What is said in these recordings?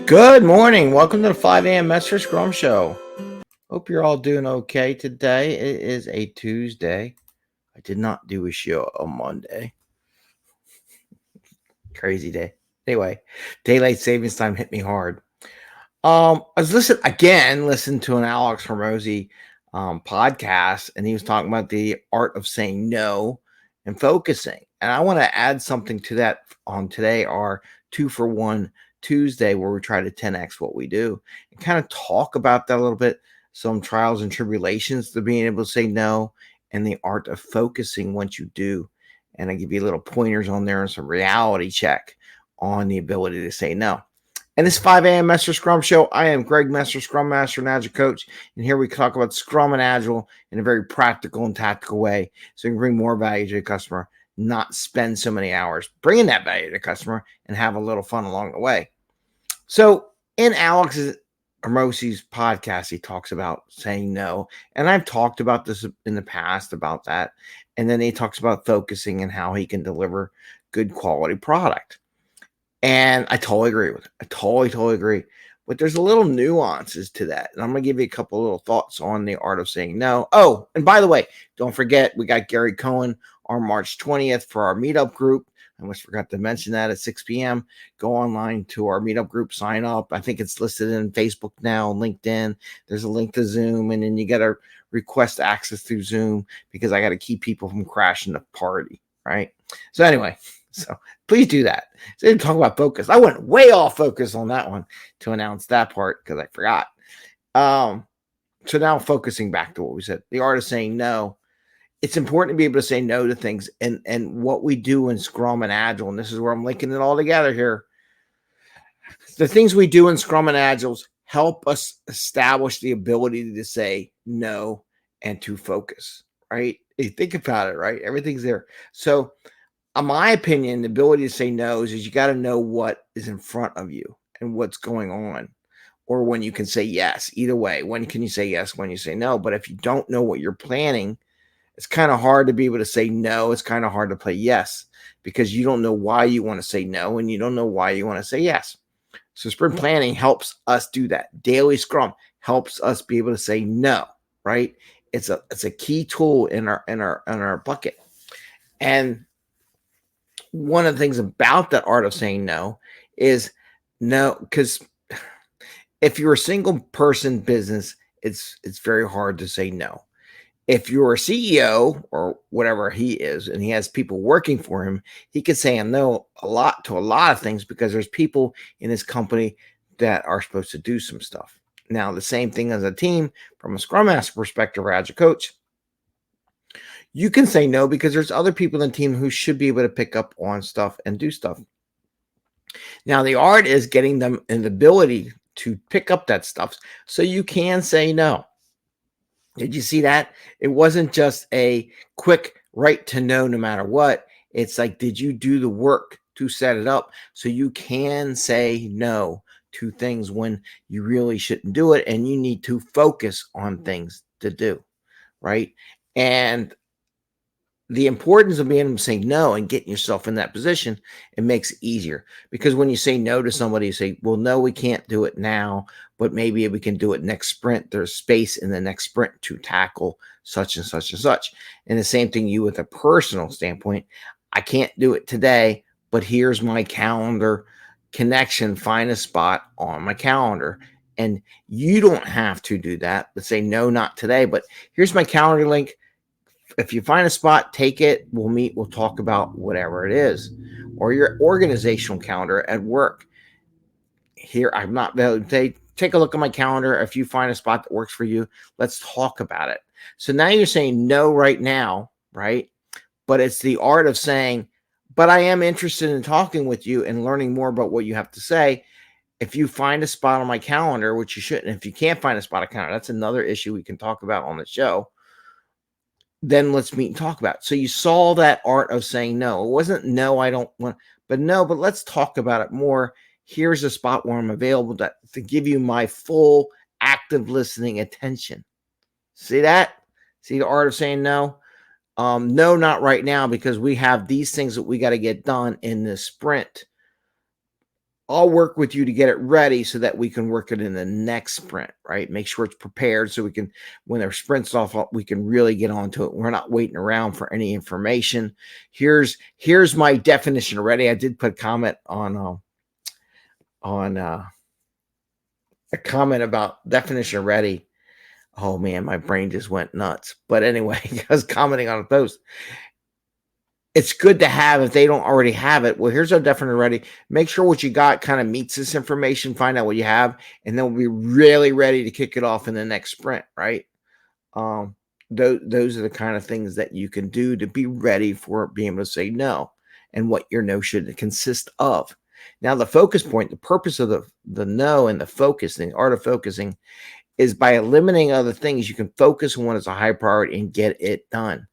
Good morning. Welcome to the 5 a.m. Mester Scrum Show. Hope you're all doing okay today. It is a Tuesday. I did not do a show on Monday. Crazy day. Anyway, daylight savings time hit me hard. I was listening to an Alex Hormozi podcast, and he was talking about the art of saying no and focusing. And I want to add something to that on today, our 2-for-1 Tuesday, where we try to 10x what we do and kind of talk about that a little bit, some trials and tribulations to being able to say no and the art of focusing once you do. And I give you little pointers on there and some reality check on the ability to say no. And this 5 a.m. Mester Scrum Show, I am Greg Mester, Scrum Master and Agile Coach. And here we talk about Scrum and Agile in a very practical and tactical way so you can bring more value to the customer, not spend so many hours bringing that value to the customer and have a little fun along the way. So in Alex Hormozi's podcast, he talks about saying no. And I've talked about this in the past about that. And then he talks about focusing and how he can deliver good quality product. And I totally agree with it. I totally agree. But there's a little nuances to that. And I'm going to give you a couple little thoughts on the art of saying no. Oh, and by the way, don't forget, we got Gary Cohen on March 20th for our meetup group. I almost forgot to mention that at 6 p.m. Go online to our meetup group, sign up. I think it's listed in Facebook now, LinkedIn. There's a link to Zoom, and then you got to request access through Zoom because I got to keep people from crashing the party, right? So anyway, so please do that. So I didn't talk about focus. I went way off focus on that one to announce that part because I forgot. So now focusing back to what we said, the art of saying no. It's important to be able to say no to things, and what we do in Scrum and Agile, and this is where I'm linking it all together here. The things we do in Scrum and Agiles help us establish the ability to say no and to focus, right? You think about it, right? Everything's there. So in my opinion, the ability to say no is you got to know what is in front of you and what's going on, or when you can say yes. Either way, when can you say yes, when you say no? But if you don't know what you're planning, it's kind of hard to be able to say no. It's kind of hard to play yes because you don't know why you want to say no and you don't know why you want to say yes. So sprint planning helps us do that. Daily Scrum helps us be able to say no, right? It's a key tool in our bucket. And one of the things about that art of saying no is no, because if you're a single person business, it's very hard to say no. If you're a CEO or whatever he is, and he has people working for him, he can say no a lot of things because there's people in his company that are supposed to do some stuff. Now, the same thing as a team from a Scrum Master perspective or Agile Coach, you can say no because there's other people in the team who should be able to pick up on stuff and do stuff. Now, the art is getting them an ability to pick up that stuff so you can say no. Did you see that? It wasn't just a quick right to know no matter what. It's like, did you do the work to set it up so you can say no to things when you really shouldn't do it and you need to focus on things to do, right? And the importance of being able to say no and getting yourself in that position, it makes it easier. Because when you say no to somebody, you say, well, no, we can't do it now, but maybe we can do it next sprint. There's space in the next sprint to tackle such and such and such. And the same thing you with a personal standpoint. I can't do it today, but here's my calendar connection. Find a spot on my calendar. And you don't have to do that, but say, no, not today, but here's my calendar link. If you find a spot, take it. We'll meet. We'll talk about whatever it is, or your organizational calendar at work. Here, I'm not. Take a look at my calendar. If you find a spot that works for you, let's talk about it. So now you're saying no right now, right? But it's the art of saying, but I am interested in talking with you and learning more about what you have to say. If you find a spot on my calendar, which you shouldn't, if you can't find a spot on calendar, that's another issue we can talk about on the show. Then let's meet and talk about it. So you saw that art of saying no. It wasn't no, I don't want, but no, but let's talk about it more. Here's a spot where I'm available to give you my full active listening attention. See that? See the art of saying no? No, not right now, because we have these things that we got to get done in this sprint. I'll work with you to get it ready so that we can work it in the next sprint, right? Make sure it's prepared so we can, when their sprint's off, we can really get onto it. We're not waiting around for any information. Here's my definition already. I did put a comment on a comment about definition already. Oh man, my brain just went nuts. But anyway, I was commenting on a post. It's good to have if they don't already have it. Well, here's our definition already. Make sure what you got kind of meets this information. Find out what you have, and then we'll be really ready to kick it off in the next sprint, right? Those are the kind of things that you can do to be ready for being able to say no, and what your no should consist of. Now, the focus point, the purpose of the no and the focus, the art of focusing, is by eliminating other things, you can focus on what is a high priority and get it done.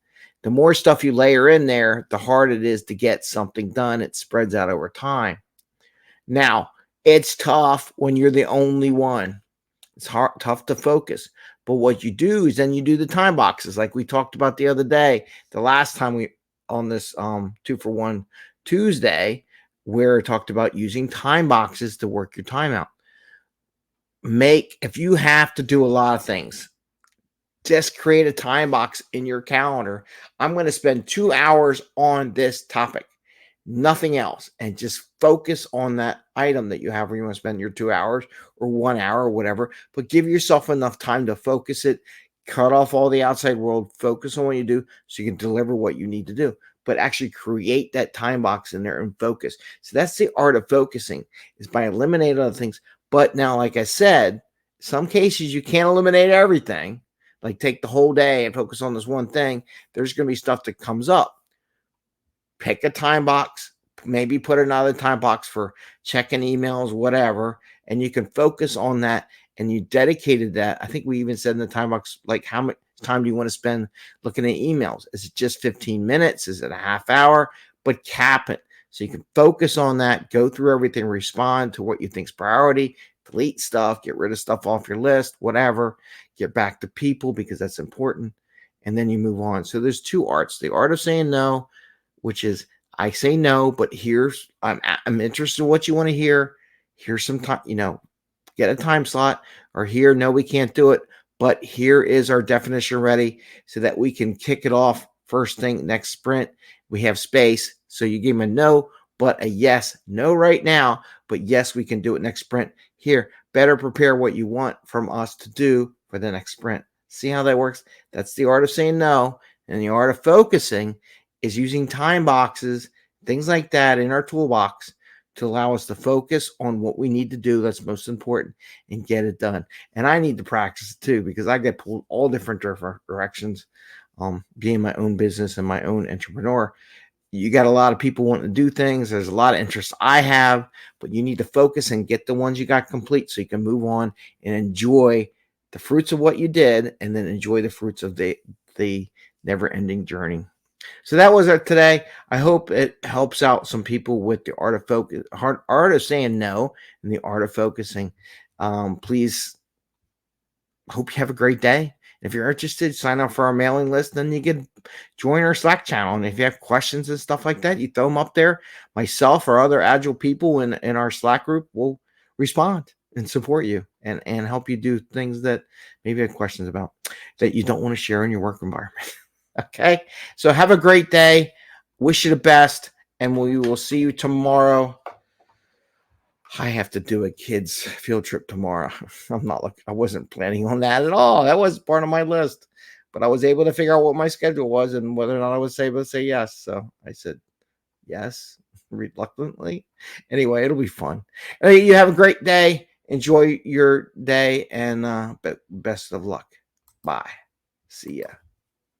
The more stuff you layer in there, the harder it is to get something done. It spreads out over time. Now, it's tough when you're the only one. It's tough to focus. But what you do is then you do the time boxes like we talked about the other day, the last time we on this 2-for-1 Tuesday, where it talked about using time boxes to work your time out. If you have to do a lot of things, just create a time box in your calendar. I'm going to spend 2 hours on this topic, nothing else, and just focus on that item that you have where you want to spend your 2 hours or 1 hour or whatever, but give yourself enough time to focus it, cut off all the outside world, focus on what you do so you can deliver what you need to do, but actually create that time box in there and focus. So that's the art of focusing, is by eliminating other things. But now, like I said, some cases you can't eliminate everything. Like take the whole day and focus on this one thing. There's going to be stuff that comes up. Pick a time box, maybe put another time box for checking emails, whatever, and you can focus on that. And you dedicated that. I think we even said in the time box, like how much time do you want to spend looking at emails? Is it just 15 minutes? Is it a half hour? But cap it so you can focus on that, go through everything, respond to what you think's priority, delete stuff, get rid of stuff off your list, whatever, get back to people because that's important. And then you move on. So there's two arts, the art of saying no, which is I say no, but I'm interested in what you want to hear. Here's some time, get a time slot, or here, no, we can't do it. But here is our definition ready so that we can kick it off first thing next sprint. We have space. So you give them a no, but a yes. No right now, but yes, we can do it next sprint. Here, better prepare what you want from us to do for the next sprint. See how that works? That's the art of saying no. And the art of focusing is using time boxes, things like that in our toolbox to allow us to focus on what we need to do that's most important and get it done. And I need to practice it too because I get pulled all different directions. Being my own business and my own entrepreneur, you got a lot of people wanting to do things. There's a lot of interests I have, but you need to focus and get the ones you got complete so you can move on and enjoy the fruits of what you did and then enjoy the fruits of the never-ending journey. So that was it today. I hope it helps out some people with the art of focus, art of saying no, and the art of focusing. Please, hope you have a great day. If you're interested, sign up for our mailing list. Then you can join our Slack channel. And if you have questions and stuff like that, you throw them up there. Myself or other agile people in our Slack group will respond and support you and help you do things that maybe you have questions about that you don't want to share in your work environment. Okay, so have a great day. Wish you the best, and we will see you tomorrow. I have to do a kids field trip tomorrow. I wasn't planning on that at all. That was part of my list, but I was able to figure out what my schedule was and whether or not I was able to say yes. So I said yes, reluctantly. Anyway, it'll be fun. You have a great day. Enjoy your day, and best of luck. Bye. See ya.